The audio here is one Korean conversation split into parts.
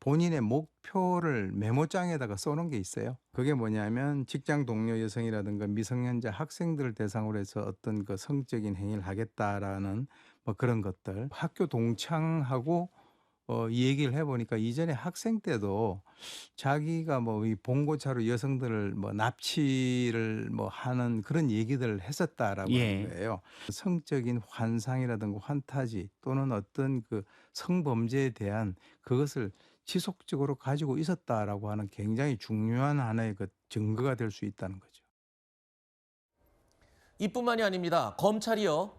본인의 목표를 메모장에다가 써놓은 게 있어요. 그게 뭐냐면 직장 동료 여성이라든가 미성년자 학생들을 대상으로 해서 어떤 그 성적인 행위를 하겠다라는 뭐 그런 것들. 학교 동창하고 이 얘기를 해 보니까 이전에 학생 때도 자기가 뭐 이 봉고차로 여성들을 뭐 납치를 뭐 하는 그런 얘기들을 했었다라고 하는 예. 거예요. 성적인 환상이라든가 환타지 또는 어떤 그 성범죄에 대한 그것을 지속적으로 가지고 있었다라고 하는 굉장히 중요한 하나의 그 증거가 될 수 있다는 거죠. 이뿐만이 아닙니다. 검찰이요.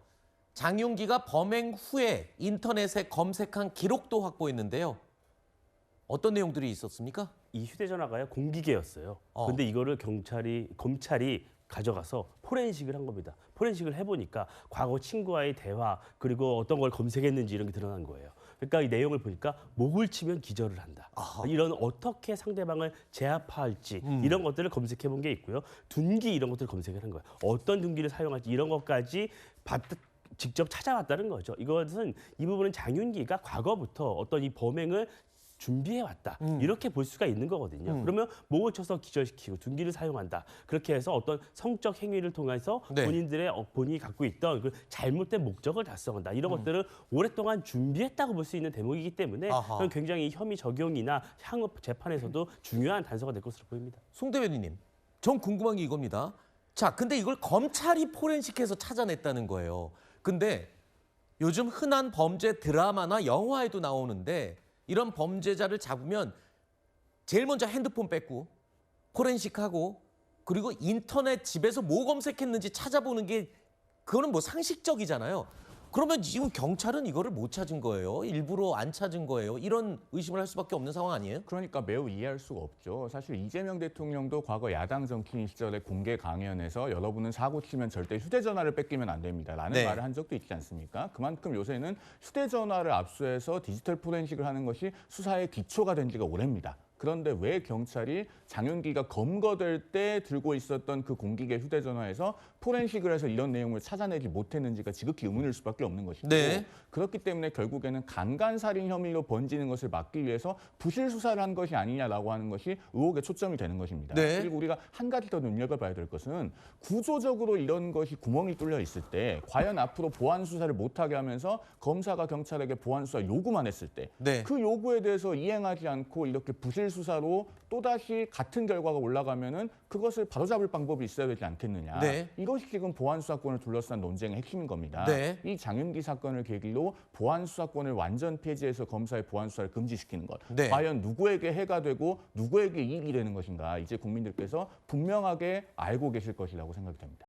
장윤기가 범행 후에 인터넷에 검색한 기록도 확보했는데요. 어떤 내용들이 있었습니까? 이 휴대전화가요 공기계였어요. 어. 근데 이거를 검찰이 가져가서 포렌식을 한 겁니다. 포렌식을 해보니까 과거 친구와의 대화 그리고 어떤 걸 검색했는지 이런 게 드러난 거예요. 그러니까 이 내용을 보니까 목을 치면 기절을 한다. 아하. 이런 어떻게 상대방을 제압할지 이런 것들을 검색해 본 게 있고요. 둔기 이런 것들을 검색을 한 거예요. 어떤 둔기를 사용할지 이런 것까지 직접 찾아왔다는 거죠. 이것은 이 부분은 장윤기가 과거부터 어떤 이 범행을 준비해 왔다 이렇게 볼 수가 있는 거거든요. 그러면 목을 쳐서 기절시키고 둔기를 사용한다. 그렇게 해서 어떤 성적 행위를 통해서 네. 본인이 갖고 있던 그 잘못된 목적을 달성한다. 이런 것들을 오랫동안 준비했다고 볼 수 있는 대목이기 때문에 아하. 그건 굉장히 혐의 적용이나 향후 재판에서도 중요한 단서가 될 것으로 보입니다. 송 대변인님, 전 궁금한 게 이겁니다. 자, 근데 이걸 검찰이 포렌식해서 찾아냈다는 거예요. 근데 요즘 흔한 범죄 드라마나 영화에도 나오는데 이런 범죄자를 잡으면 제일 먼저 핸드폰 뺏고 포렌식하고 그리고 인터넷 집에서 뭐 검색했는지 찾아보는 게 그거는 뭐 상식적이잖아요. 그러면 지금 경찰은 이거를 못 찾은 거예요? 일부러 안 찾은 거예요? 이런 의심을 할 수밖에 없는 상황 아니에요? 그러니까 매우 이해할 수가 없죠. 사실 이재명 대통령도 과거 야당 정치인 시절에 공개 강연에서 여러분은 사고 치면 절대 휴대전화를 뺏기면 안 됩니다. 라는 네. 말을 한 적도 있지 않습니까? 그만큼 요새는 휴대전화를 압수해서 디지털 포렌식을 하는 것이 수사의 기초가 된 지가 오래입니다. 그런데 왜 경찰이 장윤기가 검거될 때 들고 있었던 그 공기계 휴대전화에서 포렌식을 해서 이런 내용을 찾아내지 못했는지가 지극히 의문일 수밖에 없는 것이고 네. 그렇기 때문에 결국에는 강간살인 혐의로 번지는 것을 막기 위해서 부실 수사를 한 것이 아니냐라고 하는 것이 의혹의 초점이 되는 것입니다. 네. 그리고 우리가 한 가지 더 눈여겨봐야 될 것은 구조적으로 이런 것이 구멍이 뚫려 있을 때 과연 앞으로 보안 수사를 못하게 하면서 검사가 경찰에게 보안 수사 요구만 했을 때 네. 그 요구에 대해서 이행하지 않고 이렇게 부실 수사로 또다시 같은 결과가 올라가면은 그것을 바로잡을 방법이 있어야 되지 않겠느냐. 네. 이것이 지금 보안 수사권을 둘러싼 논쟁의 핵심인 겁니다. 네. 이 장윤기 사건을 계기로 보안 수사권을 완전 폐지해서 검사의 보안 수사를 금지시키는 것. 네. 과연 누구에게 해가 되고 누구에게 이익이 되는 것인가. 이제 국민들께서 분명하게 알고 계실 것이라고 생각이 됩니다.